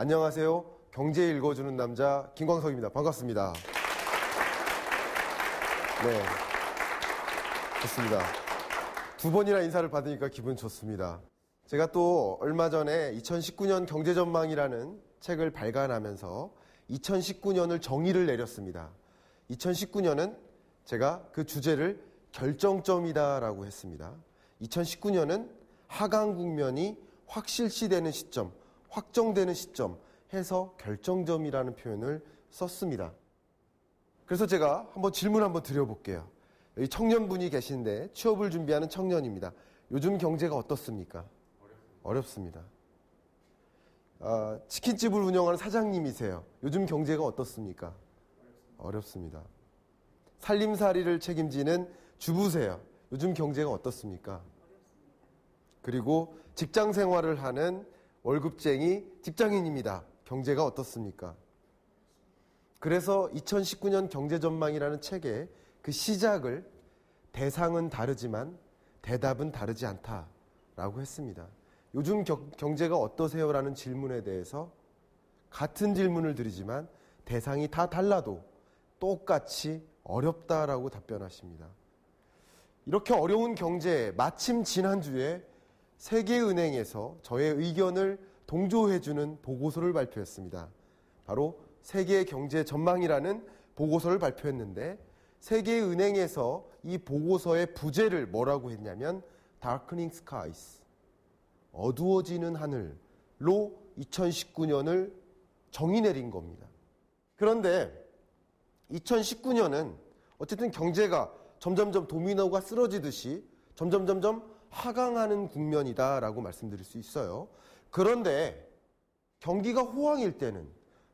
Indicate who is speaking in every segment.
Speaker 1: 안녕하세요. 경제 읽어주는 남자 김광석입니다. 반갑습니다. 네, 좋습니다. 두 번이나 인사를 받으니까 기분 좋습니다. 제가 또 얼마 전에 2019년 경제전망이라는 책을 발간하면서 2019년을 정의를 내렸습니다. 2019년은 제가 그 주제를 결정점이다라고 했습니다. 2019년은 하강 국면이 확실시되는 시점, 확정되는 시점 해서 결정점이라는 표현을 썼습니다. 그래서 제가 질문 한번 드려볼게요. 여기 청년분이 계신데 취업을 준비하는 청년입니다. 요즘 경제가 어떻습니까? 어렵습니다. 치킨집을 운영하는 사장님이세요. 요즘 경제가 어떻습니까? 어렵습니다. 살림살이를 책임지는 주부세요. 요즘 경제가 어떻습니까? 그리고 직장 생활을 하는 월급쟁이 직장인입니다. 경제가 어떻습니까? 그래서 2019년 경제전망이라는 책의 그 시작을 대상은 다르지만 대답은 다르지 않다라고 했습니다. 요즘 경제가 어떠세요? 라는 질문에 대해서 같은 질문을 드리지만 대상이 다 달라도 똑같이 어렵다라고 답변하십니다. 이렇게 어려운 경제에 마침 지난주에 세계은행에서 저의 의견을 동조해주는 보고서를 발표했습니다. 바로 세계 경제 전망이라는 보고서를 발표했는데 세계은행에서 이 보고서의 부제를 뭐라고 했냐면 Darkening Skies, 어두워지는 하늘로 2019년을 정의 내린 겁니다. 그런데 2019년은 어쨌든 경제가 점점점 도미노가 쓰러지듯이 점점 하강하는 국면이다라고 말씀드릴 수 있어요. 그런데 경기가 호황일 때는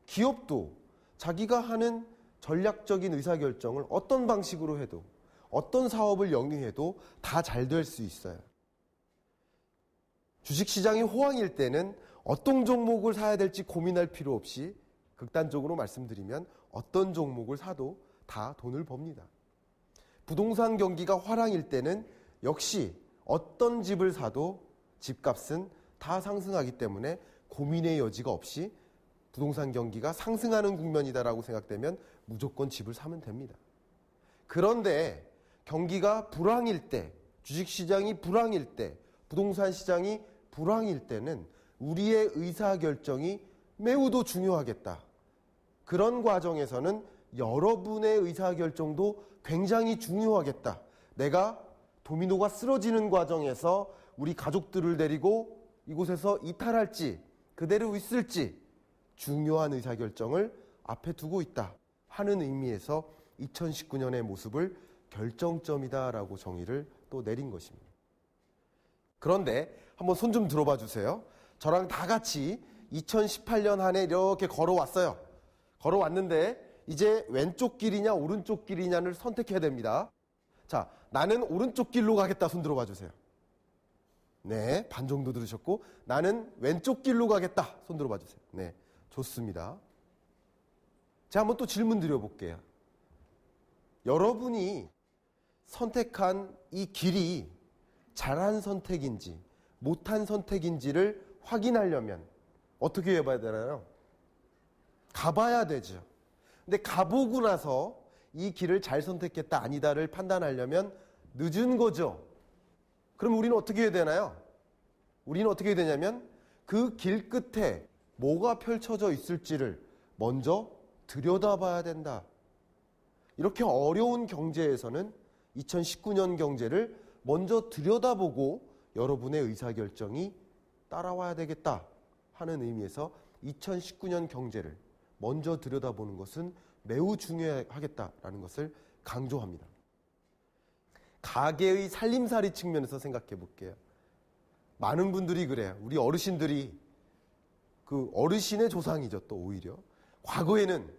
Speaker 1: 기업도 자기가 하는 전략적인 의사결정을 어떤 방식으로 해도 어떤 사업을 영위해도 다 잘 될 수 있어요. 주식시장이 호황일 때는 어떤 종목을 사야 될지 고민할 필요 없이 극단적으로 말씀드리면 어떤 종목을 사도 다 돈을 법니다. 부동산 경기가 화랑일 때는 역시 어떤 집을 사도 집값은 다 상승하기 때문에 고민의 여지가 없이 부동산 경기가 상승하는 국면이다라고 생각되면 무조건 집을 사면 됩니다. 그런데 경기가 불황일 때, 주식시장이 불황일 때, 부동산 시장이 불황일 때는 우리의 의사결정이 매우도 중요하겠다. 그런 과정에서는 여러분의 의사결정도 굉장히 중요하겠다. 내가 도미노가 쓰러지는 과정에서 우리 가족들을 데리고 이곳에서 이탈할지 그대로 있을지 중요한 의사결정을 앞에 두고 있다 하는 의미에서 2019년의 모습을 결정점이다라고 정의를 또 내린 것입니다. 그런데 한번 손 좀 들어봐 주세요. 저랑 다 같이 2018년 한 해 이렇게 걸어왔어요. 걸어왔는데 이제 왼쪽 길이냐 오른쪽 길이냐를 선택해야 됩니다. 자, 나는 오른쪽 길로 가겠다. 손 들어봐 주세요. 네, 반 정도 들으셨고 나는 왼쪽 길로 가겠다. 손 들어봐 주세요. 네, 좋습니다. 자, 한번 또 질문 드려볼게요. 여러분이 선택한 이 길이 잘한 선택인지 못한 선택인지를 확인하려면 어떻게 해봐야 되나요? 가봐야 되죠. 근데 가보고 나서 이 길을 잘 선택했다 아니다를 판단하려면 늦은 거죠. 그럼 우리는 어떻게 해야 되나요? 우리는 어떻게 해야 되냐면 그 길 끝에 뭐가 펼쳐져 있을지를 먼저 들여다봐야 된다. 이렇게 어려운 경제에서는 2019년 경제를 먼저 들여다보고 여러분의 의사결정이 따라와야 되겠다 하는 의미에서 2019년 경제를 먼저 들여다보는 것은 매우 중요하겠다라는 것을 강조합니다. 가계의 살림살이 측면에서 생각해 볼게요. 많은 분들이 그래요. 우리 어르신들이 그 어르신의 조상이죠. 또 오히려 과거에는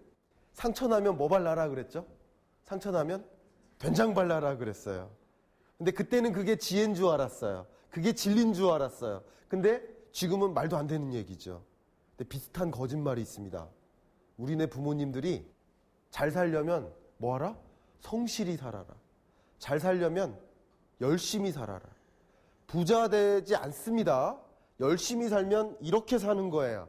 Speaker 1: 상처나면 뭐 발라라 그랬죠? 상처나면 된장 발라라 그랬어요. 근데 그때는 그게 지혜인 줄 알았어요. 그게 진리인 줄 알았어요. 근데 지금은 말도 안 되는 얘기죠. 근데 비슷한 거짓말이 있습니다. 우리네 부모님들이 잘 살려면 뭐 하라? 성실히 살아라. 잘 살려면 열심히 살아라. 부자 되지 않습니다. 열심히 살면 이렇게 사는 거예요.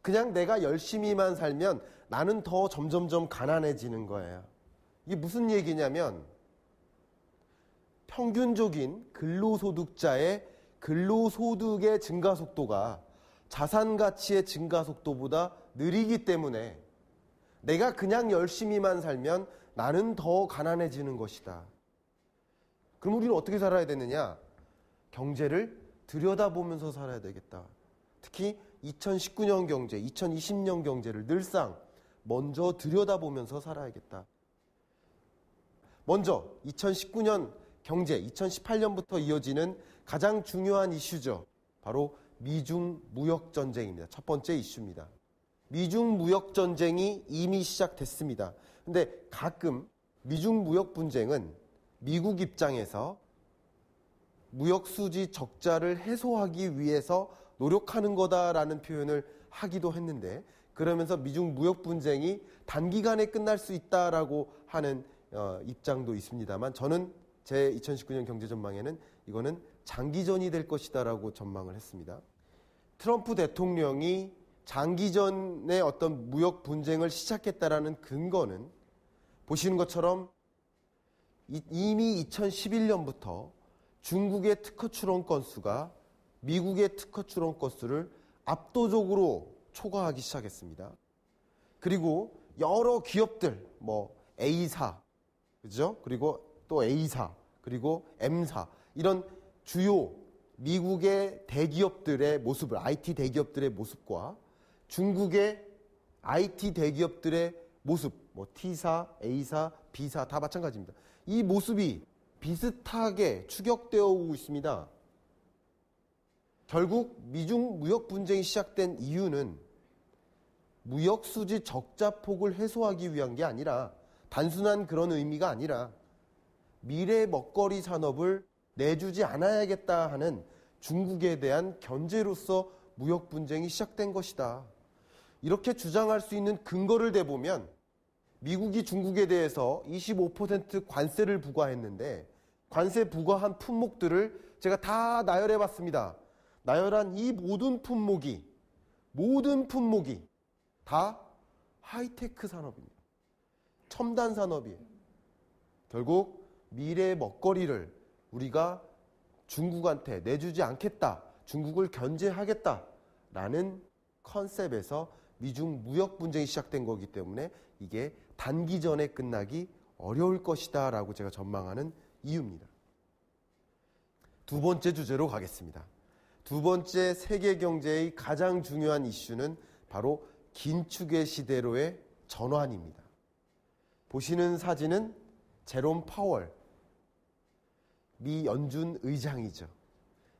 Speaker 1: 그냥 내가 열심히만 살면 나는 더 점점점 가난해지는 거예요. 이게 무슨 얘기냐면 평균적인 근로소득자의 근로소득의 증가 속도가 자산 가치의 증가 속도보다 느리기 때문에 내가 그냥 열심히만 살면 나는 더 가난해지는 것이다. 그럼 우리는 어떻게 살아야 되느냐? 경제를 들여다보면서 살아야 되겠다. 특히 2019년 경제, 2020년 경제를 늘상 먼저 들여다보면서 살아야겠다. 먼저 2019년 경제, 2018년부터 이어지는 가장 중요한 이슈죠. 바로 미중 무역전쟁입니다. 첫 번째 이슈입니다. 미중 무역전쟁이 이미 시작됐습니다. 근데 가끔 미중 무역 분쟁은 미국 입장에서 무역수지 적자를 해소하기 위해서 노력하는 거다라는 표현을 하기도 했는데, 그러면서 미중 무역 분쟁이 단기간에 끝날 수 있다라고 하는 입장도 있습니다만, 저는 제 2019년 경제 전망에는 이거는 장기전이 될 것이다라고 전망을 했습니다. 트럼프 대통령이 장기전의 어떤 무역 분쟁을 시작했다라는 근거는 보시는 것처럼 이미 2011년부터 중국의 특허 출원 건수가 미국의 특허 출원 건수를 압도적으로 초과하기 시작했습니다. 그리고 여러 기업들, A사, 그죠? 그리고 또 A사, 그리고 M사, 이런 주요 미국의 대기업들의 모습을, IT 대기업들의 모습과 중국의 IT 대기업들의 모습, T사, A사, B사 다 마찬가지입니다. 이 모습이 비슷하게 추격되어 오고 있습니다. 결국 미중 무역 분쟁이 시작된 이유는 무역 수지 적자 폭을 해소하기 위한 게 아니라, 단순한 그런 의미가 아니라 미래 먹거리 산업을 내주지 않아야겠다 하는 중국에 대한 견제로서 무역 분쟁이 시작된 것이다. 이렇게 주장할 수 있는 근거를 대보면 미국이 중국에 대해서 25% 관세를 부과했는데, 관세 부과한 품목들을 제가 다 나열해 봤습니다. 나열한 이 모든 품목이 다 하이테크 산업입니다. 첨단 산업이에요. 결국 미래의 먹거리를 우리가 중국한테 내주지 않겠다, 중국을 견제하겠다라는 컨셉에서 미중 무역 분쟁이 시작된 거기 때문에 이게 단기전에 끝나기 어려울 것이다 라고 제가 전망하는 이유입니다. 두 번째 주제로 가겠습니다. 두 번째 세계 경제의 가장 중요한 이슈는 바로 긴축의 시대로의 전환입니다. 보시는 사진은 제롬 파월, 미 연준 의장이죠.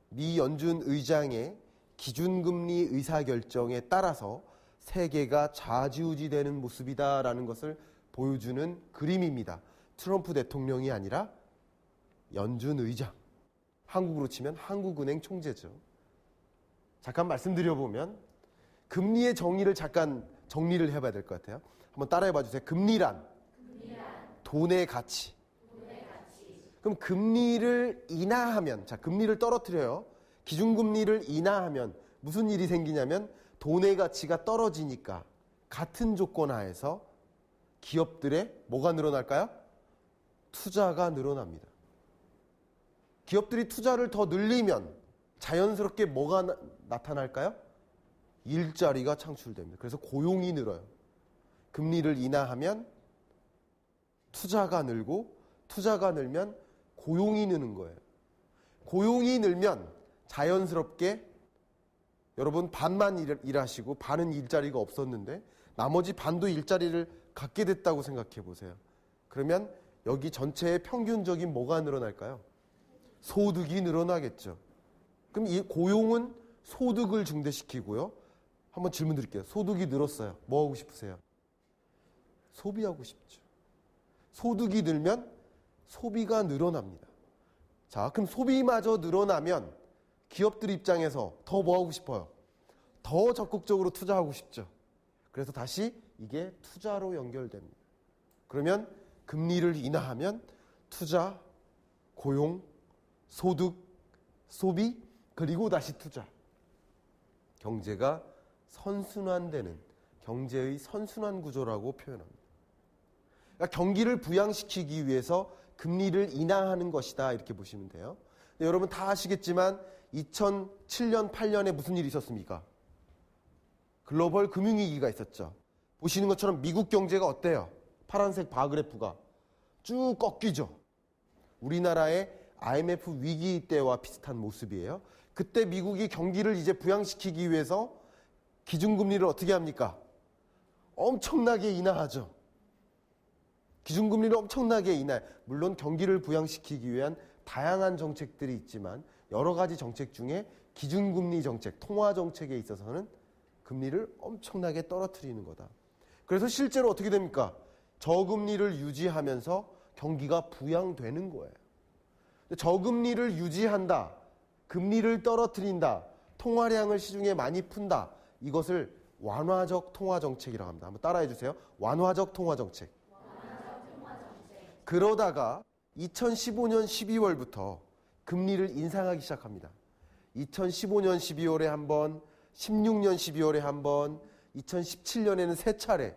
Speaker 1: 미 연준 의장의 기준금리 의사결정에 따라서 세계가 좌지우지되는 모습이다라는 것을 보여주는 그림입니다. 트럼프 대통령이 아니라 연준 의장, 한국으로 치면 한국은행 총재죠. 잠깐 말씀드려보면 금리의 정의를 잠깐 정리를 해봐야 될 것 같아요. 한번 따라해봐 주세요. 금리란 돈의 가치. 그럼 금리를 인하하면, 금리를 떨어뜨려요. 기준금리를 인하하면 무슨 일이 생기냐면 돈의 가치가 떨어지니까 같은 조건 하에서 기업들의 뭐가 늘어날까요? 투자가 늘어납니다. 기업들이 투자를 더 늘리면 자연스럽게 뭐가 나타날까요? 일자리가 창출됩니다. 그래서 고용이 늘어요. 금리를 인하하면 투자가 늘고, 투자가 늘면 고용이 느는 거예요. 고용이 늘면 자연스럽게 여러분 반만 일하시고 반은 일자리가 없었는데 나머지 반도 일자리를 갖게 됐다고 생각해 보세요. 그러면 여기 전체의 평균적인 뭐가 늘어날까요? 소득이 늘어나겠죠. 그럼 이 고용은 소득을 증대시키고요. 한번 질문 드릴게요. 소득이 늘었어요. 뭐 하고 싶으세요? 소비하고 싶죠. 소득이 늘면 소비가 늘어납니다. 자, 그럼 소비마저 늘어나면 기업들 입장에서 더 뭐 하고 싶어요? 더 적극적으로 투자하고 싶죠. 그래서 다시 이게 투자로 연결됩니다. 그러면 금리를 인하하면 투자, 고용, 소득, 소비, 그리고 다시 투자. 경제가 선순환되는 경제의 선순환 구조라고 표현합니다. 그러니까 경기를 부양시키기 위해서 금리를 인하하는 것이다 이렇게 보시면 돼요. 여러분 다 아시겠지만 2007년, 8년에 무슨 일이 있었습니까? 글로벌 금융위기가 있었죠. 보시는 것처럼 미국 경제가 어때요? 파란색 바그래프가 쭉 꺾이죠. 우리나라의 IMF 위기 때와 비슷한 모습이에요. 그때 미국이 경기를 이제 부양시키기 위해서 기준금리를 어떻게 합니까? 엄청나게 인하하죠. 기준금리를 엄청나게 인하해. 물론 경기를 부양시키기 위한 다양한 정책들이 있지만 여러 가지 정책 중에 기준금리 정책, 통화정책에 있어서는 금리를 엄청나게 떨어뜨리는 거다. 그래서 실제로 어떻게 됩니까? 저금리를 유지하면서 경기가 부양되는 거예요. 저금리를 유지한다, 금리를 떨어뜨린다, 통화량을 시중에 많이 푼다. 이것을 완화적 통화정책이라고 합니다. 한번 따라해 주세요. 완화적 통화정책. 그러다가 2015년 12월부터 금리를 인상하기 시작합니다. 2015년 12월에 한 번, 16년 12월에 한 번, 2017년에는 3차례,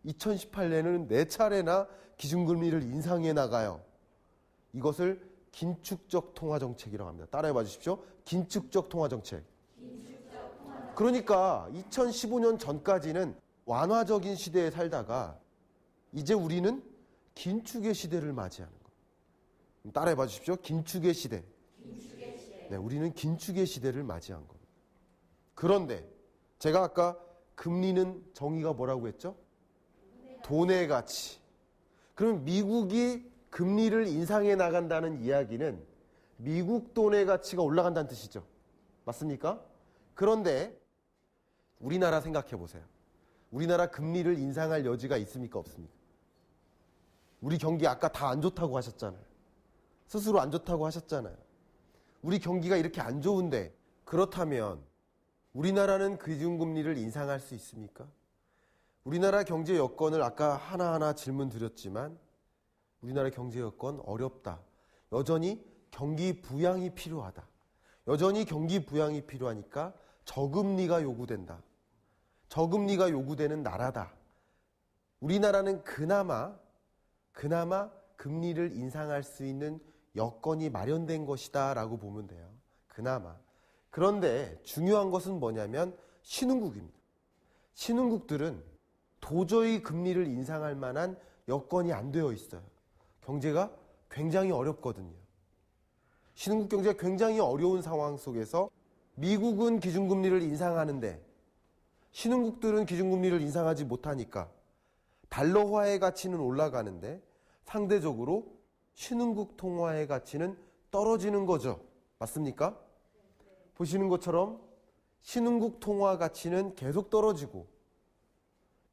Speaker 1: 2018년에는 4차례나 기준금리를 인상해 나가요. 이것을 긴축적 통화정책이라고 합니다. 따라해봐 주십시오. 긴축적 통화정책. 그러니까 2015년 전까지는 완화적인 시대에 살다가 이제 우리는 긴축의 시대를 맞이하는 거예요. 따라해봐 주십시오. 긴축의 시대. 네, 우리는 긴축의 시대를 맞이한 겁니다. 그런데 제가 아까 금리는 정의가 뭐라고 했죠? 돈의 가치. 그러면 미국이 금리를 인상해 나간다는 이야기는 미국 돈의 가치가 올라간다는 뜻이죠. 맞습니까? 그런데 우리나라 생각해 보세요. 우리나라 금리를 인상할 여지가 있습니까? 없습니까? 우리 경기 아까 다 안 좋다고 하셨잖아요. 스스로 안 좋다고 하셨잖아요. 우리 경기가 이렇게 안 좋은데 그렇다면 우리나라는 기준금리를 인상할 수 있습니까? 우리나라 경제 여건을 아까 하나하나 질문 드렸지만 우리나라 경제 여건 어렵다. 여전히 경기 부양이 필요하다. 여전히 경기 부양이 필요하니까 저금리가 요구된다. 저금리가 요구되는 나라다. 우리나라는 그나마 금리를 인상할 수 있는 여건이 마련된 것이다 라고 보면 돼요. 그나마. 그런데 중요한 것은 뭐냐면 신흥국입니다. 신흥국들은 도저히 금리를 인상할 만한 여건이 안 되어 있어요. 경제가 굉장히 어렵거든요. 신흥국 경제가 굉장히 어려운 상황 속에서 미국은 기준금리를 인상하는데 신흥국들은 기준금리를 인상하지 못하니까 달러화의 가치는 올라가는데 상대적으로 신흥국 통화의 가치는 떨어지는 거죠. 맞습니까? 보시는 것처럼 신흥국 통화 가치는 계속 떨어지고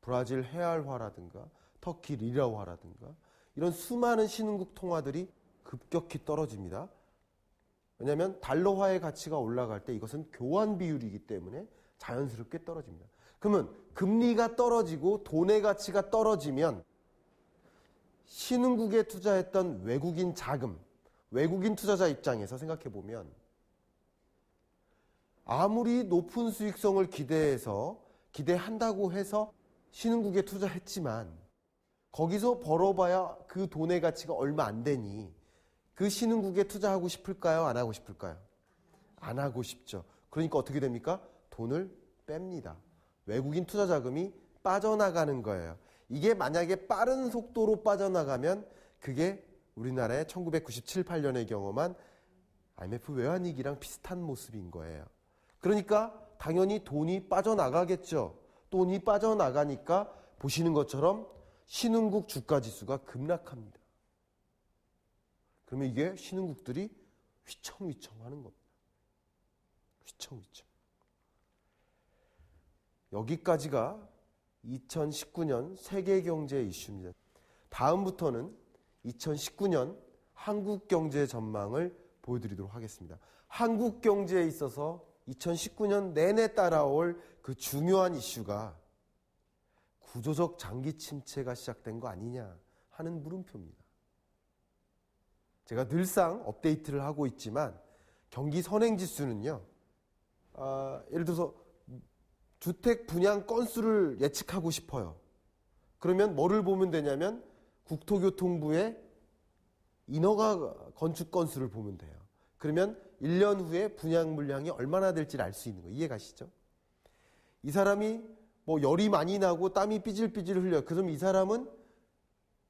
Speaker 1: 브라질 헤알화라든가 터키 리라화라든가 이런 수많은 신흥국 통화들이 급격히 떨어집니다. 왜냐하면 달러화의 가치가 올라갈 때 이것은 교환 비율이기 때문에 자연스럽게 떨어집니다. 그러면 금리가 떨어지고 돈의 가치가 떨어지면 신흥국에 투자했던 외국인 자금, 외국인 투자자 입장에서 생각해 보면 아무리 높은 수익성을 기대한다고 해서 신흥국에 투자했지만 거기서 벌어봐야 그 돈의 가치가 얼마 안 되니 그 신흥국에 투자하고 싶을까요? 안 하고 싶을까요? 안 하고 싶죠. 그러니까 어떻게 됩니까? 돈을 뺍니다. 외국인 투자 자금이 빠져나가는 거예요. 이게 만약에 빠른 속도로 빠져나가면 그게 우리나라의 1997, 8년에 경험한 IMF 외환위기랑 비슷한 모습인 거예요. 그러니까 당연히 돈이 빠져나가겠죠. 돈이 빠져나가니까 보시는 것처럼 신흥국 주가지수가 급락합니다. 그러면 이게 신흥국들이 휘청휘청하는 겁니다. 휘청휘청. 여기까지가 2019년 세계경제 이슈입니다. 다음부터는 2019년 한국경제 전망을 보여드리도록 하겠습니다. 한국경제에 있어서 2019년 내내 따라올 그 중요한 이슈가 구조적 장기 침체가 시작된 거 아니냐 하는 물음표입니다. 제가 늘상 업데이트를 하고 있지만 경기 선행지수는요. 예를 들어서 주택 분양 건수를 예측하고 싶어요. 그러면 뭐를 보면 되냐면 국토교통부의 인허가 건축 건수를 보면 돼요. 그러면 1년 후에 분양 물량이 얼마나 될지를 알 수 있는 거예요. 이해 가시죠? 이 사람이 뭐 열이 많이 나고 땀이 삐질삐질 흘려요. 그럼 이 사람은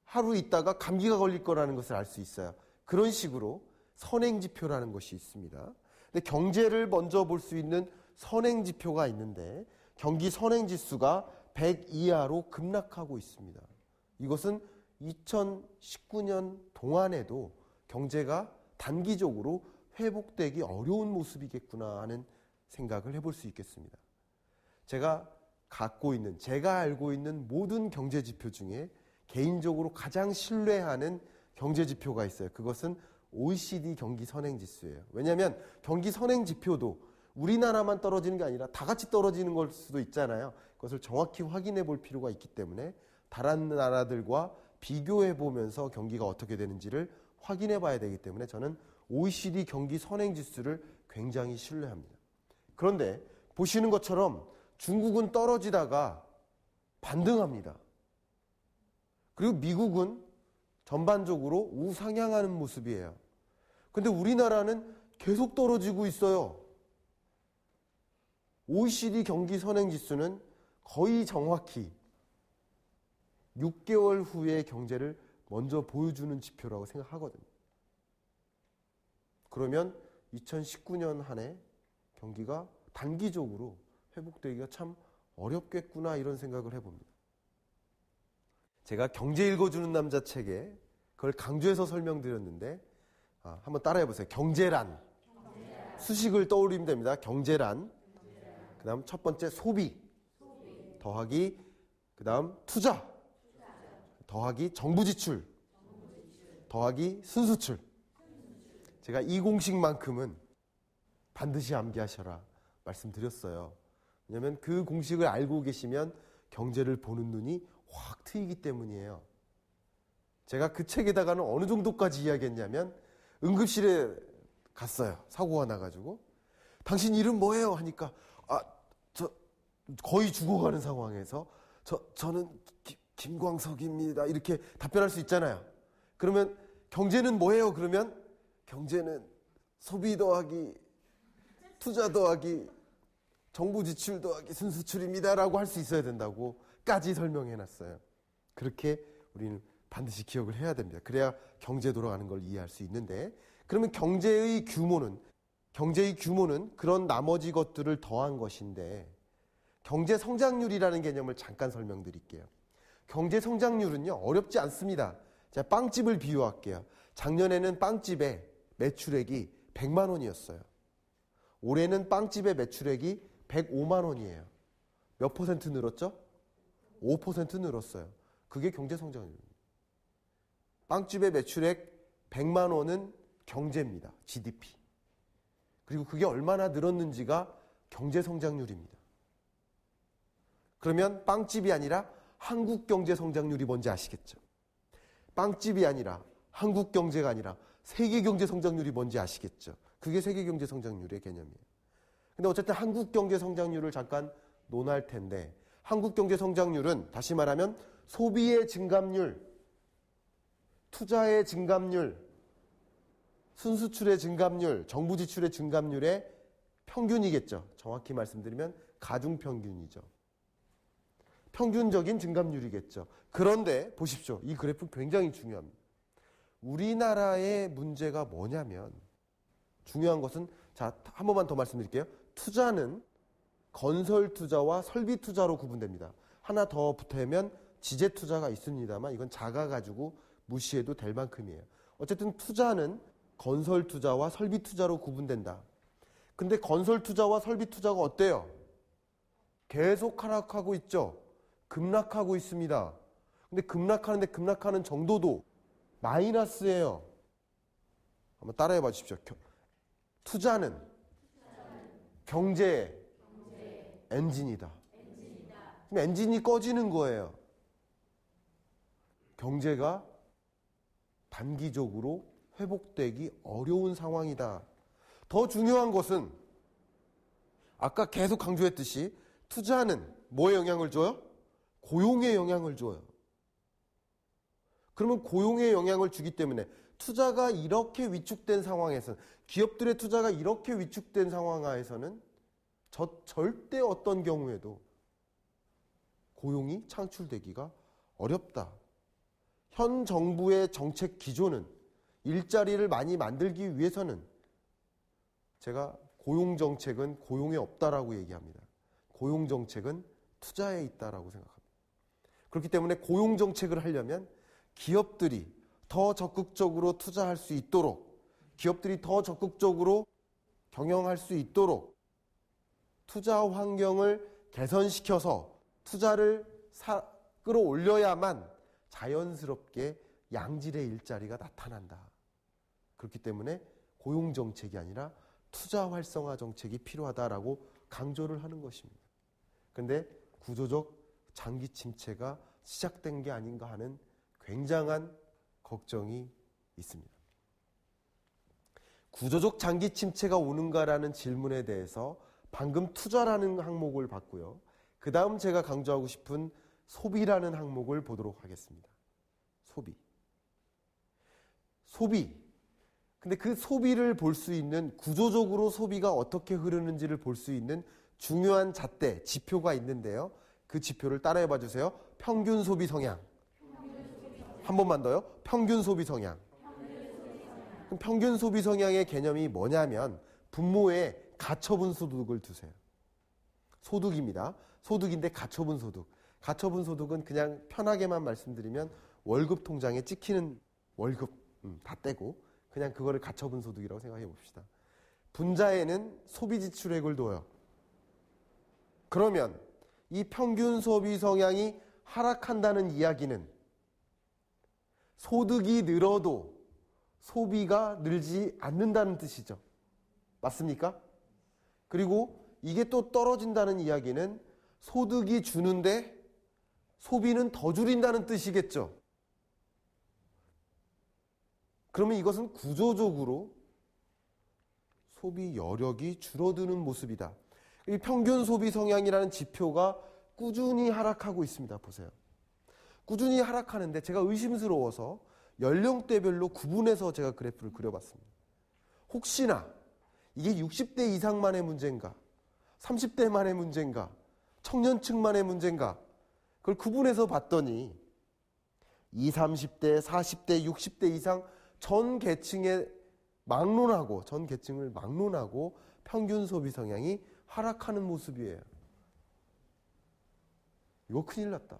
Speaker 1: 하루 있다가 감기가 걸릴 거라는 것을 알 수 있어요. 그런 식으로 선행지표라는 것이 있습니다. 근데 경제를 먼저 볼 수 있는 선행지표가 있는데 경기 선행지수가 100 이하로 급락하고 있습니다. 이것은 2019년 동안에도 경제가 단기적으로 회복되기 어려운 모습이겠구나 하는 생각을 해볼 수 있겠습니다. 제가 알고 있는 모든 경제지표 중에 개인적으로 가장 신뢰하는 경제지표가 있어요. 그것은 OECD 경기 선행지수예요. 왜냐하면 경기 선행지표도 우리나라만 떨어지는 게 아니라 다 같이 떨어지는 걸 수도 있잖아요. 그것을 정확히 확인해 볼 필요가 있기 때문에 다른 나라들과 비교해 보면서 경기가 어떻게 되는지를 확인해 봐야 되기 때문에 저는 OECD 경기 선행지수를 굉장히 신뢰합니다. 그런데 보시는 것처럼 중국은 떨어지다가 반등합니다. 그리고 미국은 전반적으로 우상향하는 모습이에요. 근데 우리나라는 계속 떨어지고 있어요. OECD 경기 선행지수는 거의 정확히 6개월 후의 경제를 먼저 보여주는 지표라고 생각하거든요. 그러면 2019년 한 해 경기가 단기적으로 회복되기가 참 어렵겠구나 이런 생각을 해봅니다. 제가 경제 읽어주는 남자 책에 그걸 강조해서 설명드렸는데 한번 따라해보세요. 경제란. 수식을 떠올리면 됩니다. 경제란. 그 다음 첫 번째 소비. 더하기 그 다음 투자. 더하기 정부 지출. 더하기 순수출. 제가 이 공식만큼은 반드시 암기하셔라 말씀드렸어요. 왜냐하면 그 공식을 알고 계시면 경제를 보는 눈이 확 트이기 때문이에요. 제가 그 책에다가는 어느 정도까지 이야기했냐면 응급실에 갔어요. 사고가 나가지고 당신 이름 뭐예요? 하니까 저 거의 죽어가는 상황에서 저는 김광석입니다. 이렇게 답변할 수 있잖아요. 그러면 경제는 뭐예요? 그러면 경제는 소비 더하기 투자 더하기 정부 지출 더하기 순수출입니다. 라고 할 수 있어야 된다고까지 설명해놨어요. 그렇게 우리는 반드시 기억을 해야 됩니다. 그래야 경제 돌아가는 걸 이해할 수 있는데 그러면 경제의 규모는 그런 나머지 것들을 더한 것인데 경제 성장률이라는 개념을 잠깐 설명드릴게요. 경제 성장률은요 어렵지 않습니다. 제가 빵집을 비유할게요. 작년에는 빵집의 매출액이 100만 원이었어요. 올해는 빵집의 매출액이 105만 원이에요. 몇 퍼센트 늘었죠? 5% 늘었어요. 그게 경제 성장률입니다. 빵집의 매출액 100만 원은 경제입니다. GDP. 그리고 그게 얼마나 늘었는지가 경제 성장률입니다. 그러면 빵집이 아니라 한국 경제 성장률이 뭔지 아시겠죠? 빵집이 아니라 한국 경제가 아니라 세계 경제 성장률이 뭔지 아시겠죠? 그게 세계 경제 성장률의 개념이에요. 근데 어쨌든 한국 경제 성장률을 잠깐 논할 텐데 한국 경제 성장률은 다시 말하면 소비의 증감률, 투자의 증감률, 순수출의 증감률, 정부 지출의 증감률의 평균이겠죠. 정확히 말씀드리면 가중평균이죠. 평균적인 증감률이겠죠. 그런데 보십시오. 이 그래프 굉장히 중요합니다. 우리나라의 문제가 뭐냐면 중요한 것은 한 번만 더 말씀드릴게요. 투자는 건설 투자와 설비 투자로 구분됩니다. 하나 더 붙으면 지재 투자가 있습니다만 이건 작아가지고 무시해도 될 만큼이에요. 어쨌든 투자는 건설 투자와 설비 투자로 구분된다. 근데 건설 투자와 설비 투자가 어때요? 계속 하락하고 있죠. 급락하고 있습니다. 근데 급락하는 정도도 마이너스예요. 한번 따라해 봐 주십시오. 투자는 경제의 엔진이다. 그럼 엔진이 꺼지는 거예요. 경제가 단기적으로 회복되기 어려운 상황이다. 더 중요한 것은 아까 계속 강조했듯이 투자는 뭐에 영향을 줘요? 고용에 영향을 줘요. 그러면 고용에 영향을 주기 때문에 투자가 이렇게 위축된 상황에서는, 기업들의 투자가 이렇게 위축된 상황 하에서는 절대 어떤 경우에도 고용이 창출되기가 어렵다. 현 정부의 정책 기조는 일자리를 많이 만들기 위해서는 제가 고용정책은 고용에 없다라고 얘기합니다. 고용정책은 투자에 있다라고 생각합니다. 그렇기 때문에 고용정책을 하려면 기업들이 더 적극적으로 투자할 수 있도록, 기업들이 더 적극적으로 경영할 수 있도록 투자 환경을 개선시켜서 투자를 끌어올려야만 자연스럽게 양질의 일자리가 나타난다. 그렇기 때문에 고용정책이 아니라 투자 활성화 정책이 필요하다라고 강조를 하는 것입니다. 그런데 구조적 장기 침체가 시작된 게 아닌가 하는 굉장한 걱정이 있습니다. 구조적 장기 침체가 오는가라는 질문에 대해서 방금 투자라는 항목을 봤고요. 그 다음 제가 강조하고 싶은 소비라는 항목을 보도록 하겠습니다. 소비. 근데 그 소비를 볼 수 있는, 구조적으로 소비가 어떻게 흐르는지를 볼 수 있는 중요한 잣대, 지표가 있는데요. 그 지표를 따라해 봐 주세요. 평균 소비 성향. 한 번만 더요. 평균 소비 성향. 그럼 평균 소비 성향의 개념이 뭐냐면 분모에 가처분 소득을 두세요. 소득입니다. 소득인데 가처분 소득. 가처분 소득은 그냥 편하게만 말씀드리면 월급 통장에 찍히는 월급 다 떼고 그냥 그거를 가처분 소득이라고 생각해 봅시다. 분자에는 소비 지출액을 둬요. 그러면 이 평균 소비 성향이 하락한다는 이야기는 소득이 늘어도 소비가 늘지 않는다는 뜻이죠. 맞습니까? 그리고 이게 또 떨어진다는 이야기는 소득이 주는데 소비는 더 줄인다는 뜻이겠죠. 그러면 이것은 구조적으로 소비 여력이 줄어드는 모습이다. 이 평균 소비 성향이라는 지표가 꾸준히 하락하고 있습니다. 보세요. 꾸준히 하락하는데 제가 의심스러워서 연령대별로 구분해서 제가 그래프를 그려봤습니다. 혹시나 이게 60대 이상만의 문제인가, 30대만의 문제인가, 청년층만의 문제인가, 그걸 구분해서 봤더니 20, 30대, 40대, 60대 이상 전 계층을 막론하고 평균 소비 성향이 하락하는 모습이에요. 이거 큰일 났다.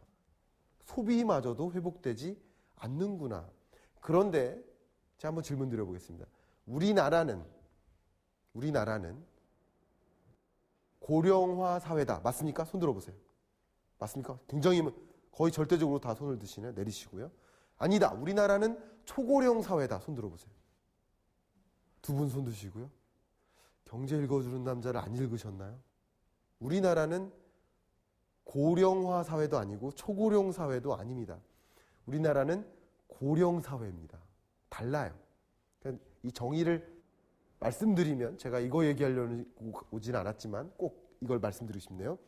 Speaker 1: 소비마저도 회복되지 않는구나. 그런데 제가 한번 질문 드려보겠습니다. 우리나라는 고령화 사회다. 맞습니까? 손 들어보세요. 맞습니까? 굉장히 거의 절대적으로 다 손을 드시네. 내리시고요. 아니다. 우리나라는 초고령 사회다. 손 들어보세요. 두 분 손 드시고요. 경제 읽어주는 남자를 안 읽으셨나요? 우리나라는 고령화 사회도 아니고 초고령 사회도 아닙니다. 우리나라는 고령 사회입니다. 달라요. 그러니까 이 정의를 말씀드리면 제가 이거 얘기하려고 오진 않았지만 꼭 이걸 말씀드리고 싶네요.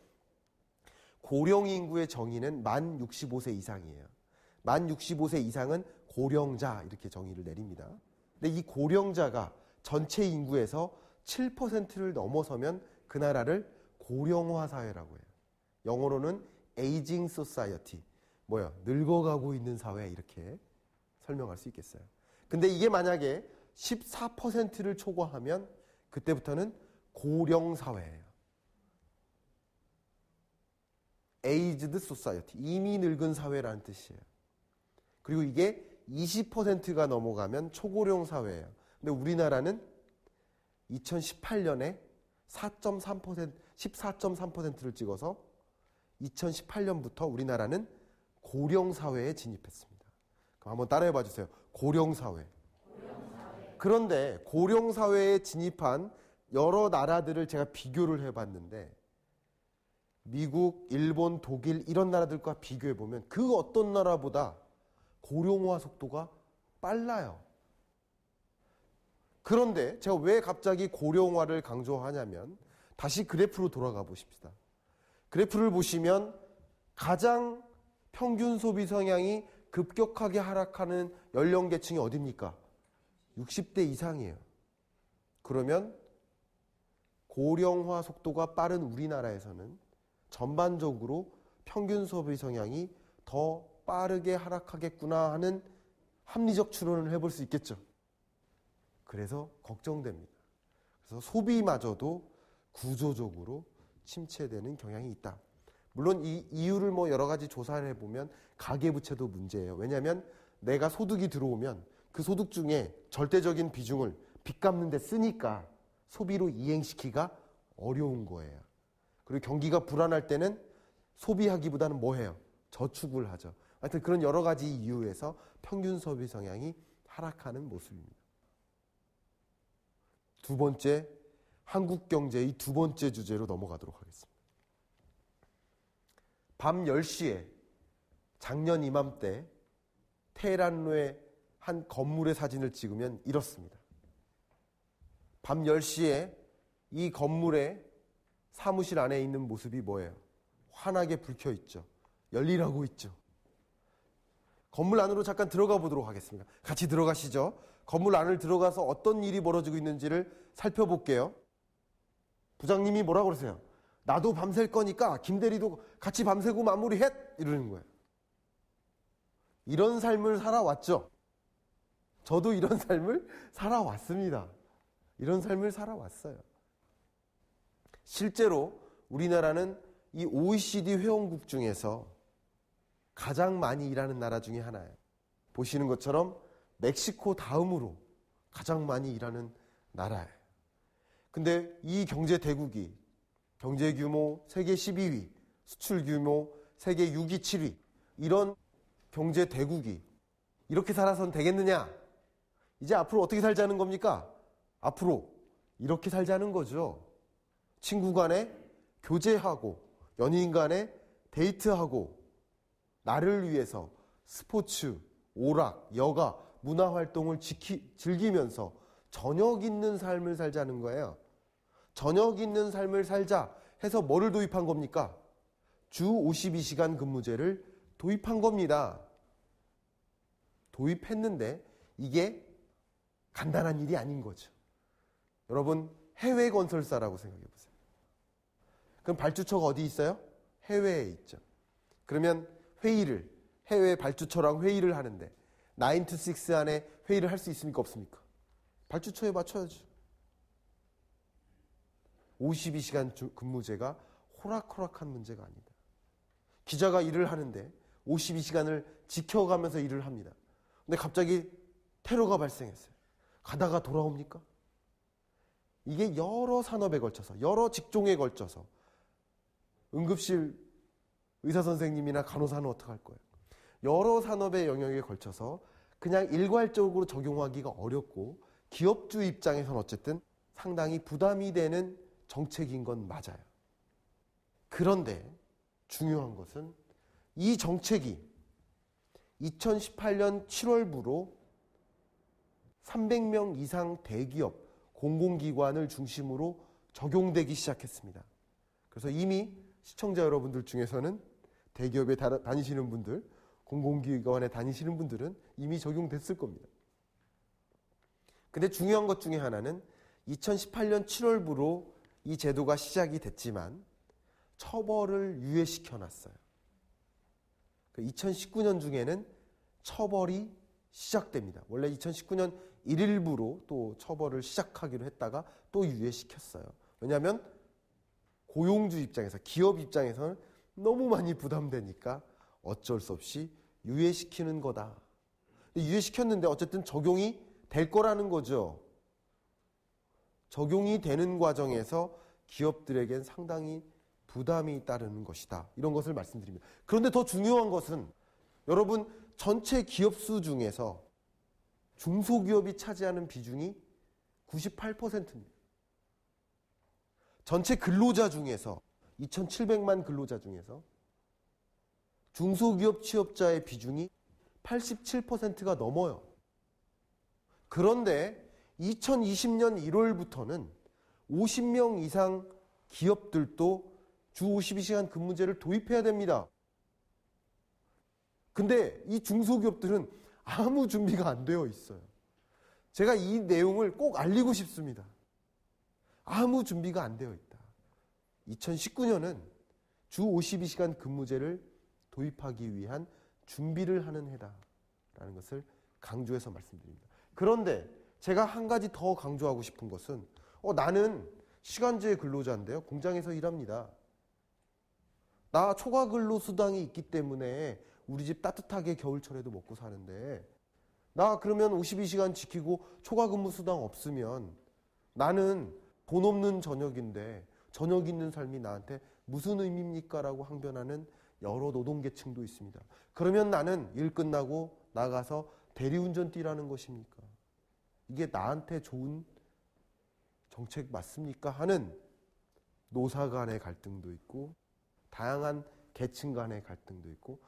Speaker 1: 고령 인구의 정의는 만 65세 이상이에요. 만 65세 이상은 고령자 이렇게 정의를 내립니다. 근데 이 고령자가 전체 인구에서 7%를 넘어서면 그 나라를 고령화 사회라고 해요. 영어로는 에이징 소사이어티, 늙어가고 있는 사회 이렇게 설명할 수 있겠어요. 근데 이게 만약에 14%를 초과하면 그때부터는 고령 사회예요. 에이즈드 소사이어티, 이미 늙은 사회라는 뜻이에요. 그리고 이게 20%가 넘어가면 초고령 사회예요. 근데 우리나라는 2018년에 14.3%를 찍어서 2018년부터 우리나라는 고령 사회에 진입했습니다. 그럼 한번 따라해 봐 주세요. 고령 사회. 그런데 고령 사회에 진입한 여러 나라들을 제가 비교를 해봤는데 미국, 일본, 독일 이런 나라들과 비교해 보면 그 어떤 나라보다 고령화 속도가 빨라요. 그런데 제가 왜 갑자기 고령화를 강조하냐면 다시 그래프로 돌아가 보십시다. 그래프를 보시면 가장 평균 소비 성향이 급격하게 하락하는 연령계층이 어디입니까? 60대 이상이에요. 그러면 고령화 속도가 빠른 우리나라에서는 전반적으로 평균 소비 성향이 더 빠르게 하락하겠구나 하는 합리적 추론을 해볼 수 있겠죠. 그래서 걱정됩니다. 그래서 소비마저도 구조적으로 침체되는 경향이 있다. 물론 이 이유를 여러 가지 조사를 해보면 가계부채도 문제예요. 왜냐하면 내가 소득이 들어오면 그 소득 중에 절대적인 비중을 빚 갚는 데 쓰니까 소비로 이행시키기가 어려운 거예요. 그리고 경기가 불안할 때는 소비하기보다는 뭐 해요? 저축을 하죠. 하여튼 그런 여러 가지 이유에서 평균 소비 성향이 하락하는 모습입니다. 두 번째, 한국 경제의 두 번째 주제로 넘어가도록 하겠습니다. 밤 10시에 작년 이맘때 테헤란로의 한 건물의 사진을 찍으면 이렇습니다. 밤 10시에 이 건물의 사무실 안에 있는 모습이 뭐예요? 환하게 불켜 있죠. 열일하고 있죠. 건물 안으로 잠깐 들어가 보도록 하겠습니다. 같이 들어가시죠. 건물 안을 들어가서 어떤 일이 벌어지고 있는지를 살펴볼게요. 부장님이 뭐라고 그러세요? 나도 밤샐 거니까 김대리도 같이 밤새고 마무리해! 이러는 거예요. 이런 삶을 살아왔죠. 저도 이런 삶을 살아왔습니다. 이런 삶을 살아왔어요. 실제로 우리나라는 이 OECD 회원국 중에서 가장 많이 일하는 나라 중에 하나예요. 보시는 것처럼 멕시코 다음으로 가장 많이 일하는 나라예요. 근데 이 경제 대국이 경제 규모 세계 12위, 수출 규모 세계 6위, 7위 이런 경제 대국이 이렇게 살아선 되겠느냐? 이제 앞으로 어떻게 살자는 겁니까? 앞으로 이렇게 살자는 거죠. 친구 간에 교제하고 연인 간에 데이트하고 나를 위해서 스포츠, 오락, 여가, 문화활동을 즐기면서 저녁 있는 삶을 살자는 거예요. 저녁 있는 삶을 살자 해서 뭐를 도입한 겁니까? 주 52시간 근무제를 도입한 겁니다. 도입했는데 이게 간단한 일이 아닌 거죠. 여러분 해외 건설사라고 생각해 보세요. 그럼 발주처가 어디 있어요? 해외에 있죠. 그러면 해외 발주처랑 회의를 하는데 9 to 6 안에 회의를 할 수 있습니까? 없습니까? 발주처에 맞춰야죠. 52시간 근무제가 호락호락한 문제가 아니다. 기자가 일을 하는데 52시간을 지켜가면서 일을 합니다. 근데 갑자기 테러가 발생했어요. 가다가 돌아옵니까? 이게 여러 산업에 걸쳐서, 여러 직종에 걸쳐서 응급실 의사선생님이나 간호사는 어떡할 거예요? 여러 산업의 영역에 걸쳐서 그냥 일괄적으로 적용하기가 어렵고 기업주 입장에서는 어쨌든 상당히 부담이 되는 정책인 건 맞아요. 그런데 중요한 것은 이 정책이 2018년 7월부로 300명 이상 대기업, 공공기관을 중심으로 적용되기 시작했습니다. 그래서 이미 시청자 여러분들 중에서는 대기업에 다니시는 분들, 공공기관에 다니시는 분들은 이미 적용됐을 겁니다. 근데 중요한 것 중에 하나는 2018년 7월부로 이 제도가 시작이 됐지만 처벌을 유예시켜 놨어요. 2019년 중에는 처벌이 시작됩니다. 원래 2019년 1일부로 또 처벌을 시작하기로 했다가 또 유예시켰어요. 왜냐하면 고용주 입장에서, 기업 입장에서는 너무 많이 부담되니까 어쩔 수 없이 유예시키는 거다. 유예시켰는데 어쨌든 적용이 될 거라는 거죠. 적용이 되는 과정에서 기업들에겐 상당히 부담이 따르는 것이다. 이런 것을 말씀드립니다. 그런데 더 중요한 것은 여러분 전체 기업 수 중에서 중소기업이 차지하는 비중이 98%입니다. 전체 근로자 중에서 2,700만 근로자 중에서 중소기업 취업자의 비중이 87%가 넘어요. 그런데 2020년 1월부터는 50명 이상 기업들도 주 52시간 근무제를 도입해야 됩니다. 근데 이 중소기업들은 아무 준비가 안 되어 있어요. 제가 이 내용을 꼭 알리고 싶습니다. 아무 준비가 안 되어 있다. 2019년은 주 52시간 근무제를 도입하기 위한 준비를 하는 해다라는 것을 강조해서 말씀드립니다. 그런데 제가 한 가지 더 강조하고 싶은 것은 나는 시간제 근로자인데요. 공장에서 일합니다. 나 초과 근로 수당이 있기 때문에 우리 집 따뜻하게 겨울철에도 먹고 사는데 나 그러면 52시간 지키고 초과 근무 수당 없으면 나는 돈 없는 저녁인데 저녁 있는 삶이 나한테 무슨 의미입니까? 라고 항변하는 여러 노동계층도 있습니다. 그러면 나는 일 끝나고 나가서 대리운전 뛰라는 것입니까? 이게 나한테 좋은 정책 맞습니까? 하는 노사 간의 갈등도 있고 다양한 계층 간의 갈등도 있고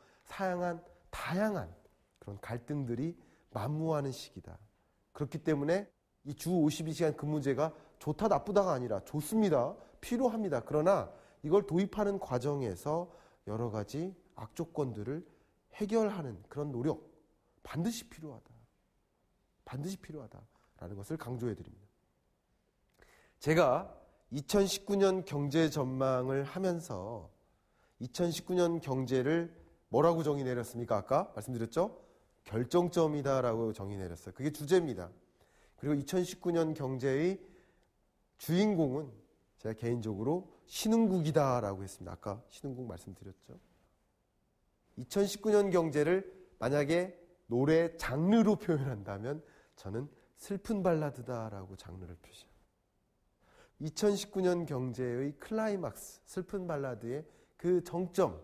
Speaker 1: 다양한 그런 갈등들이 만무하는 시기다. 그렇기 때문에 이 주 52시간 근무제가 좋다 나쁘다가 아니라 좋습니다. 필요합니다. 그러나 이걸 도입하는 과정에서 여러 가지 악조건들을 해결하는 그런 노력 반드시 필요하다. 반드시 필요하다라는 것을 강조해 드립니다. 제가 2019년 경제 전망을 하면서 2019년 경제를 뭐라고 정의 내렸습니까? 아까 말씀드렸죠? 결정점이다라고 정의 내렸어요. 그게 주제입니다. 그리고 2019년 경제의 주인공은 제가 개인적으로 신흥국이다라고 했습니다. 아까 신흥국 말씀드렸죠. 2019년 경제를 만약에 노래 장르로 표현한다면 저는 슬픈 발라드다라고 장르를 표시합니다. 2019년 경제의 클라이막스, 슬픈 발라드의 그 정점,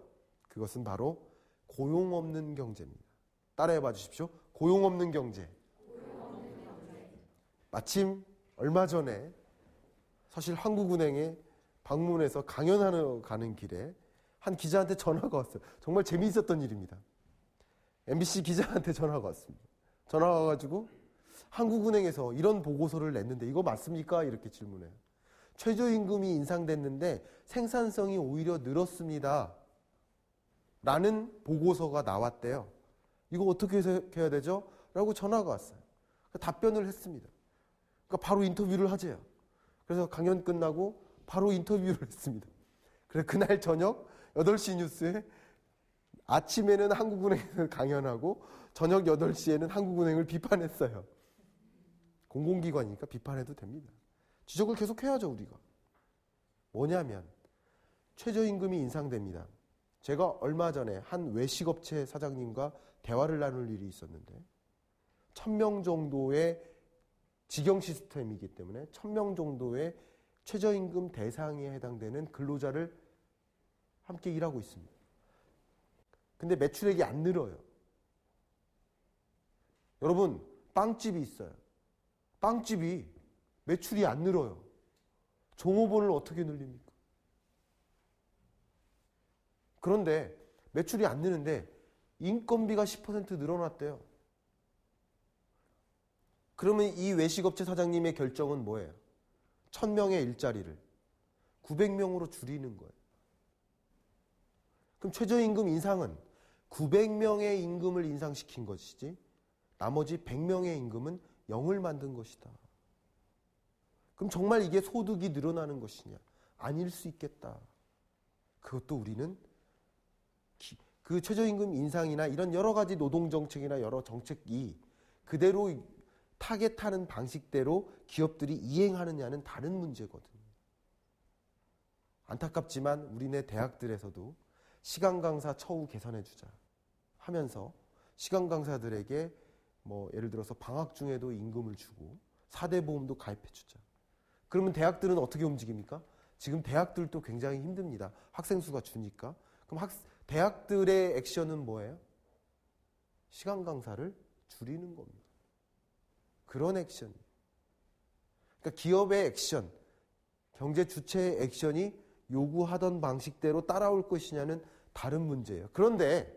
Speaker 1: 그것은 바로 고용 없는 경제입니다. 따라해 봐 주십시오. 고용 없는 경제. 마침 얼마 전에 사실 한국은행에 방문해서 강연하러 가는 길에 한 기자한테 전화가 왔어요. 정말 재미있었던 일입니다. MBC 기자한테 전화가 왔습니다. 전화가 와가지고 한국은행에서 이런 보고서를 냈는데 이거 맞습니까? 이렇게 질문해요. 최저임금이 인상됐는데 생산성이 오히려 늘었습니다. 라는 보고서가 나왔대요. 이거 어떻게 해석해야 되죠? 라고 전화가 왔어요. 답변을 했습니다. 그러니까 바로 인터뷰를 하재요. 그래서 강연 끝나고 바로 인터뷰를 했습니다. 그래서 그날 저녁 8시 뉴스에 아침에는 한국은행을 강연하고 저녁 8시에는 한국은행을 비판했어요. 공공기관이니까 비판해도 됩니다. 지적을 계속해야죠, 우리가. 뭐냐면 최저임금이 인상됩니다. 제가 얼마 전에 한 외식업체 사장님과 대화를 나눌 일이 있었는데 1000명 정도의 직영 시스템이기 때문에 1000명 정도의 최저임금 대상에 해당되는 근로자를 함께 일하고 있습니다. 근데 매출액이 안 늘어요. 여러분, 빵집이 있어요. 빵집이 매출이 안 늘어요. 종업원을 어떻게 늘립니까? 그런데 매출이 안 느는데 인건비가 10% 늘어났대요. 그러면 이 외식업체 사장님의 결정은 뭐예요? 1000명의 일자리를 900명으로 줄이는 거예요. 그럼 최저임금 인상은 900명의 임금을 인상시킨 것이지 나머지 100명의 임금은 0을 만든 것이다. 그럼 정말 이게 소득이 늘어나는 것이냐? 아닐 수 있겠다. 그것도 우리는 그 최저임금 인상이나 이런 여러 가지 노동정책이나 여러 정책이 그대로 타겟하는 방식대로 기업들이 이행하느냐는 다른 문제거든요. 안타깝지만 우리네 대학들에서도 시간 강사 처우 개선해주자 하면서 시간 강사들에게 예를 들어서 방학 중에도 임금을 주고 4대 보험도 가입해주자. 그러면 대학들은 어떻게 움직입니까? 지금 대학들도 굉장히 힘듭니다. 학생 수가 주니까. 그럼 대학들의 액션은 뭐예요? 시간 강사를 줄이는 겁니다. 그런 액션이에요. 그러니까 기업의 액션, 경제 주체의 액션이 요구하던 방식대로 따라올 것이냐는 다른 문제예요. 그런데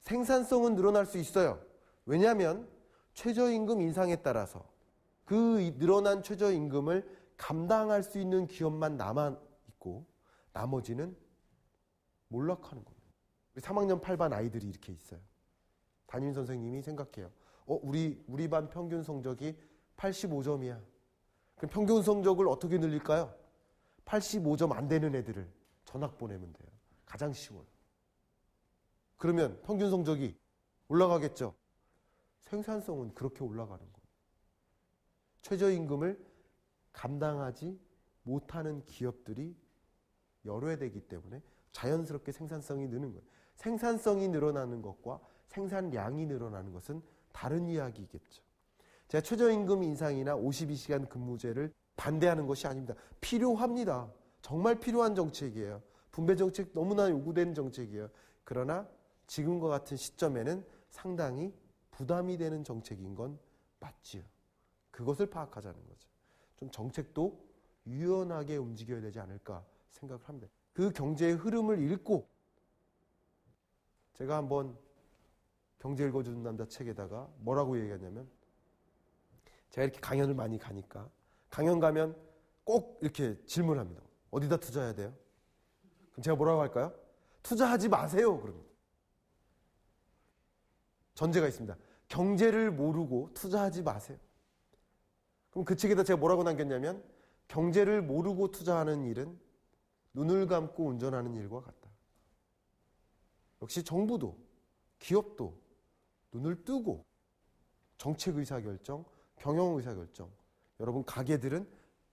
Speaker 1: 생산성은 늘어날 수 있어요. 왜냐하면 최저임금 인상에 따라서 그 늘어난 최저임금을 감당할 수 있는 기업만 남아있고 나머지는 몰락하는 겁니다. 우리 3학년 8반 아이들이 이렇게 있어요. 담임 선생님이 생각해요. 우리 반 평균 성적이 85점이야. 그럼 평균 성적을 어떻게 늘릴까요? 85점 안 되는 애들을 전학 보내면 돼요. 가장 쉬워요. 그러면 평균 성적이 올라가겠죠. 생산성은 그렇게 올라가는 거예요. 최저임금을 감당하지 못하는 기업들이 여러 되기 때문에 자연스럽게 생산성이 느는 거예요. 생산성이 늘어나는 것과 생산량이 늘어나는 것은 다른 이야기겠죠. 제가 최저임금 인상이나 52시간 근무제를 반대하는 것이 아닙니다. 필요합니다. 정말 필요한 정책이에요. 분배 정책 너무나 요구되는 정책이에요. 그러나 지금과 같은 시점에는 상당히 부담이 되는 정책인 건 맞지요. 그것을 파악하자는 거죠. 좀 정책도 유연하게 움직여야 되지 않을까 생각을 합니다. 그 경제의 흐름을 읽고 제가 한번 경제 읽어주는 남자 책에다가 뭐라고 얘기하냐면 제가 이렇게 강연을 많이 가니까 강연 가면 꼭 이렇게 질문합니다. 어디다 투자해야 돼요? 그럼 제가 뭐라고 할까요? 투자하지 마세요. 그럽니다. 전제가 있습니다. 경제를 모르고 투자하지 마세요. 그럼 그 책에다 제가 뭐라고 남겼냐면 경제를 모르고 투자하는 일은 눈을 감고 운전하는 일과 같다. 역시 정부도 기업도 눈을 뜨고 정책 의사결정, 경영 의사결정, 여러분 가게들은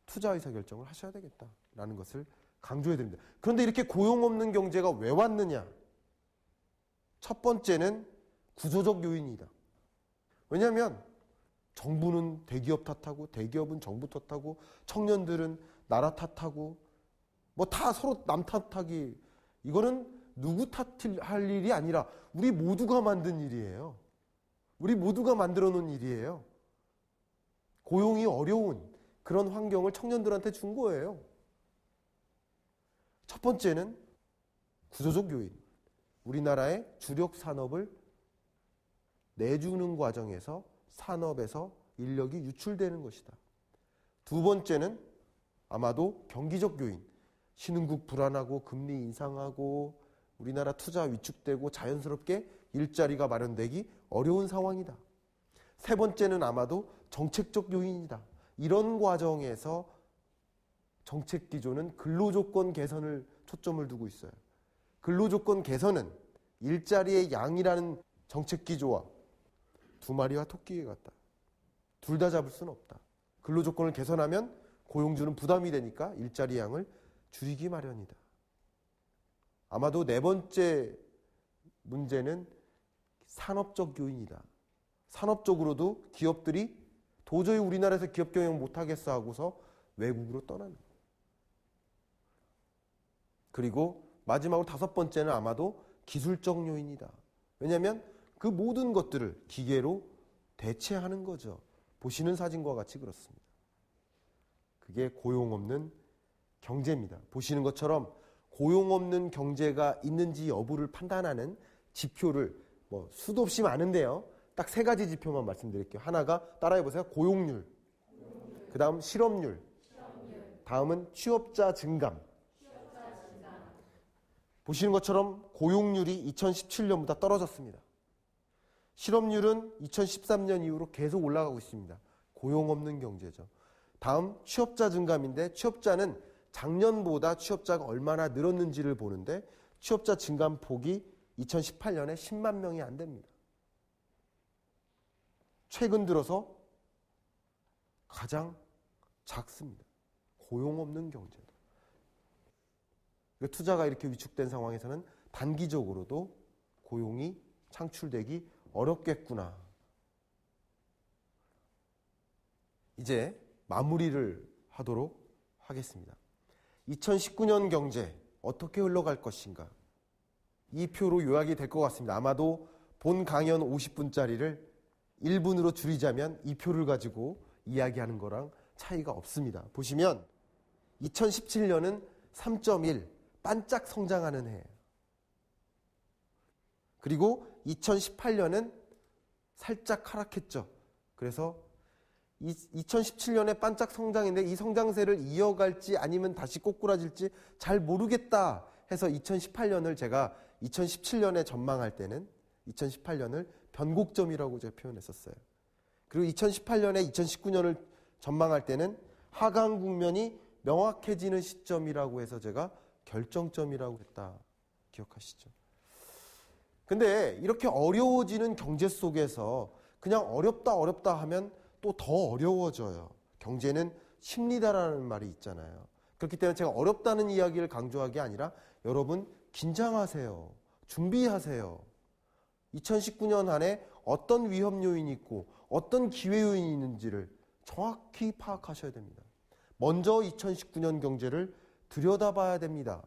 Speaker 1: 투자 의사결정을 하셔야 되겠다라는 것을 강조해야 됩니다. 그런데 이렇게 고용 없는 경제가 왜 왔느냐? 첫 번째는 구조적 요인이다. 왜냐하면 정부는 대기업 탓하고 대기업은 정부 탓하고 청년들은 나라 탓하고 뭐 다 서로 남 탓하기, 이거는 누구 탓할 일이 아니라 우리 모두가 만든 일이에요. 우리 모두가 만들어 놓은 일이에요. 고용이 어려운 그런 환경을 청년들한테 준 거예요. 첫 번째는 구조적 요인. 우리나라의 주력 산업을 내주는 과정에서 산업에서 인력이 유출되는 것이다. 두 번째는 아마도 경기적 요인. 신흥국 불안하고 금리 인상하고 우리나라 투자 위축되고 자연스럽게 일자리가 마련되기 어려운 상황이다. 세 번째는 아마도 정책적 요인이다. 이런 과정에서 정책 기조는 근로조건 개선을 초점을 두고 있어요. 근로조건 개선은 일자리의 양이라는 정책 기조와 두 마리와 토끼 같다. 둘 다 잡을 수는 없다. 근로조건을 개선하면 고용주는 부담이 되니까 일자리 양을 줄이기 마련이다. 아마도 네 번째 문제는 산업적 요인이다. 산업적으로도 기업들이 도저히 우리나라에서 기업 경영 못하겠어 하고서 외국으로 떠나는 거예요. 그리고 마지막으로 다섯 번째는 아마도 기술적 요인이다. 왜냐하면 그 모든 것들을 기계로 대체하는 거죠. 보시는 사진과 같이 그렇습니다. 그게 고용 없는 경제입니다. 보시는 것처럼 고용 없는 경제가 있는지 여부를 판단하는 지표를 수도 없이 많은데요. 딱 세 가지 지표만 말씀드릴게요. 하나가 따라해보세요. 고용률. 그 다음 실업률. 다음은 취업자 증감. 보시는 것처럼 고용률이 2017년보다 떨어졌습니다. 실업률은 2013년 이후로 계속 올라가고 있습니다. 고용 없는 경제죠. 다음 취업자 증감인데 취업자는 작년보다 취업자가 얼마나 늘었는지를 보는데 취업자 증감 폭이 2018년에 10만 명이 안 됩니다. 최근 들어서 가장 작습니다. 고용 없는 경제도. 투자가 이렇게 위축된 상황에서는 단기적으로도 고용이 창출되기 어렵겠구나. 이제 마무리를 하도록 하겠습니다. 2019년 경제 어떻게 흘러갈 것인가? 이 표로 요약이 될 것 같습니다. 아마도 본 강연 50분짜리를 1분으로 줄이자면 이 표를 가지고 이야기하는 거랑 차이가 없습니다. 보시면 2017년은 3.1 반짝 성장하는 해예요. 그리고 2018년은 살짝 하락했죠. 그래서 2017년에 반짝 성장했는데 이 성장세를 이어갈지 아니면 다시 꼬꾸라질지 잘 모르겠다 해서 2018년을 제가 2017년에 전망할 때는 2018년을 변곡점이라고 제가 표현했었어요. 그리고 2018년에 2019년을 전망할 때는 하강 국면이 명확해지는 시점이라고 해서 제가 결정점이라고 했다. 기억하시죠? 근데 이렇게 어려워지는 경제 속에서 그냥 어렵다 하면 또 더 어려워져요. 경제는 심리다라는 말이 있잖아요. 그렇기 때문에 제가 어렵다는 이야기를 강조한 게 아니라 여러분 긴장하세요. 준비하세요. 2019년 안에 어떤 위험 요인이 있고 어떤 기회 요인이 있는지를 정확히 파악하셔야 됩니다. 먼저 2019년 경제를 들여다봐야 됩니다.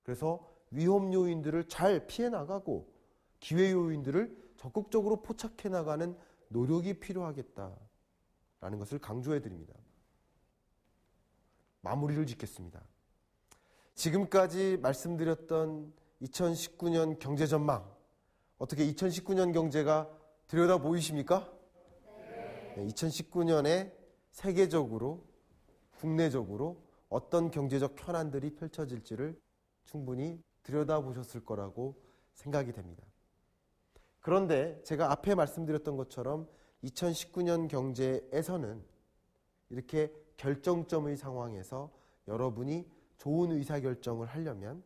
Speaker 1: 그래서 위험 요인들을 잘 피해 나가고 기회 요인들을 적극적으로 포착해 나가는 노력이 필요하겠다라는 것을 강조해 드립니다. 마무리를 짓겠습니다. 지금까지 말씀드렸던 2019년 경제 전망, 어떻게 2019년 경제가 들여다 보이십니까? 네. 2019년에 세계적으로, 국내적으로 어떤 경제적 현안들이 펼쳐질지를 충분히 들여다보셨을 거라고 생각이 됩니다. 그런데 제가 앞에 말씀드렸던 것처럼 2019년 경제에서는 이렇게 결정점의 상황에서 여러분이 좋은 의사결정을 하려면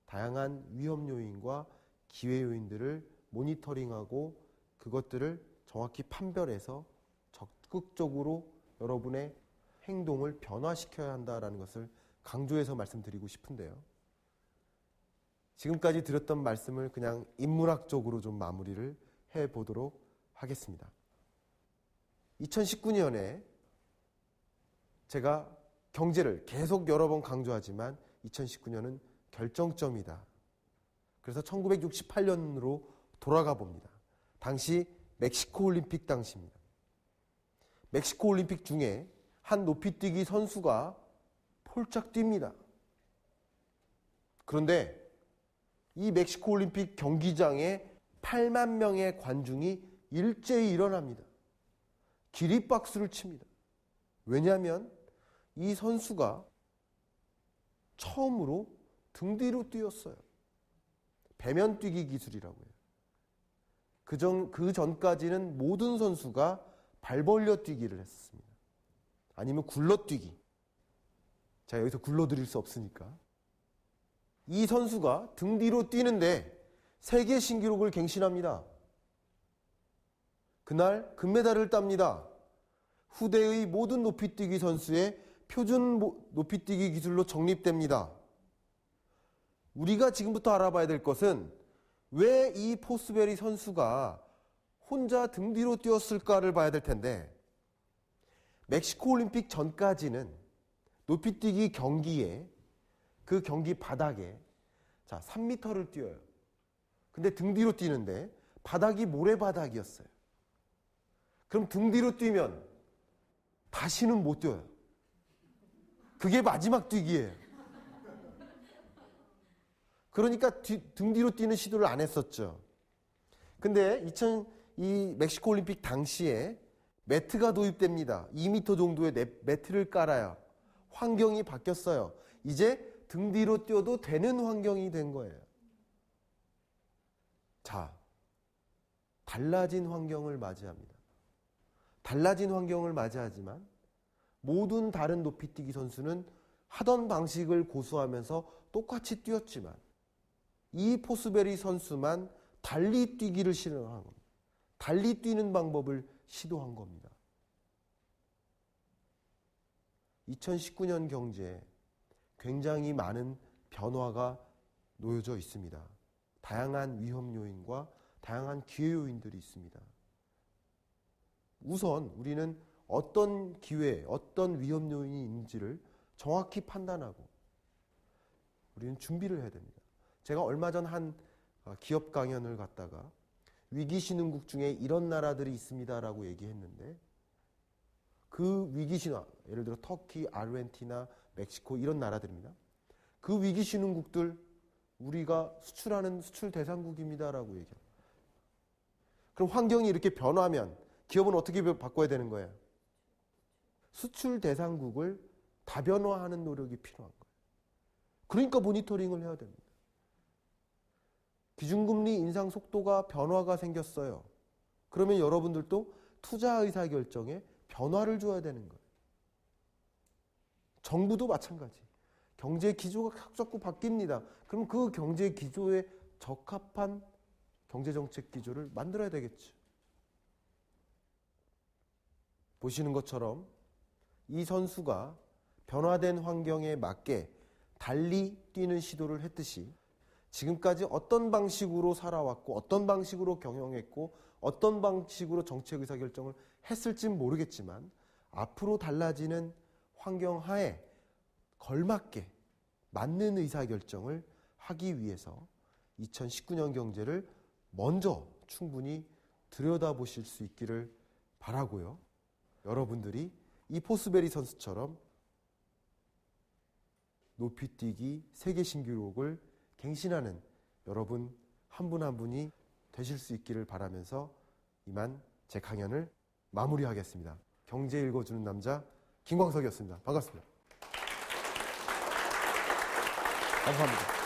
Speaker 1: 다양한 위험 요인과 기회 요인들을 모니터링하고 그것들을 정확히 판별해서 적극적으로 여러분의 행동을 변화시켜야 한다는 것을 강조해서 말씀드리고 싶은데요. 지금까지 드렸던 말씀을 그냥 인문학적으로 좀 마무리를 해보도록 하겠습니다. 2019년에 제가 경제를 계속 여러 번 강조하지만 2019년은 결정점이다. 그래서 1968년으로 돌아가 봅니다. 당시 멕시코 올림픽 당시입니다. 멕시코 올림픽 중에 한 높이뛰기 선수가 폴짝 뜁니다. 그런데 이 멕시코 올림픽 경기장에 8만 명의 관중이 일제히 일어납니다. 기립박수를 칩니다. 왜냐하면 이 선수가 처음으로 등 뒤로 뛰었어요. 배면뛰기 기술이라고 해요. 그 전까지는 모든 선수가 발 벌려 뛰기를 했습니다. 아니면 굴러뛰기. 제가 여기서 굴러드릴 수 없으니까. 이 선수가 등 뒤로 뛰는데 세계 신기록을 갱신합니다. 그날 금메달을 땁니다. 후대의 모든 높이뛰기 선수의 표준 높이뛰기 기술로 정립됩니다. 우리가 지금부터 알아봐야 될 것은 왜 이 포스베리 선수가 혼자 등 뒤로 뛰었을까를 봐야 될 텐데, 멕시코 올림픽 전까지는 높이뛰기 경기에 그 경기 바닥에 3m를 뛰어요. 근데 등 뒤로 뛰는데 바닥이 모래바닥이었어요. 그럼 등 뒤로 뛰면 다시는 못 뛰어요. 그게 마지막 뛰기예요. 그러니까 등 뒤로 뛰는 시도를 안 했었죠. 근데 이 멕시코 올림픽 당시에 매트가 도입됩니다. 2m 정도의 매트를 깔아요. 환경이 바뀌었어요. 이제 등 뒤로 뛰어도 되는 환경이 된 거예요. 자, 달라진 환경을 맞이합니다. 달라진 환경을 맞이하지만 모든 다른 높이뛰기 선수는 하던 방식을 고수하면서 똑같이 뛰었지만 이 포스베리 선수만 달리 뛰기를 시도한 겁니다. 달리 뛰는 방법을 시도한 겁니다. 2019년 경제에 굉장히 많은 변화가 놓여져 있습니다. 다양한 위험 요인과 다양한 기회 요인들이 있습니다. 우선 우리는 어떤 기회, 어떤 위험 요인이 있는지를 정확히 판단하고 우리는 준비를 해야 됩니다. 제가 얼마 전 한 기업 강연을 갔다가 위기신흥국 중에 이런 나라들이 있습니다라고 얘기했는데, 그 위기신흥, 예를 들어 터키, 아르헨티나, 멕시코 이런 나라들입니다. 그 위기신흥국들 우리가 수출하는 수출 대상국입니다라고 얘기합니다. 그럼 환경이 이렇게 변하면 기업은 어떻게 바꿔야 되는 거예요? 수출 대상국을 다변화하는 노력이 필요한 거예요. 그러니까 모니터링을 해야 됩니다. 기준금리 인상 속도가 변화가 생겼어요. 그러면 여러분들도 투자 의사결정에 변화를 줘야 되는 거예요. 정부도 마찬가지. 경제 기조가 자꾸 바뀝니다. 그럼 그 경제 기조에 적합한 경제정책 기조를 만들어야 되겠죠. 보시는 것처럼 이 선수가 변화된 환경에 맞게 달리 뛰는 시도를 했듯이 지금까지 어떤 방식으로 살아왔고 어떤 방식으로 경영했고 어떤 방식으로 정책 의사결정을 했을진 모르겠지만 앞으로 달라지는 환경 하에 걸맞게 맞는 의사결정을 하기 위해서 2019년 경제를 먼저 충분히 들여다보실 수 있기를 바라고요. 여러분들이 이 포스베리 선수처럼 높이뛰기 세계 신기록을 갱신하는 여러분 한 분 한 분이 되실 수 있기를 바라면서 이만 제 강연을 마무리하겠습니다. 경제 읽어주는 남자 김광석이었습니다. 반갑습니다. 감사합니다.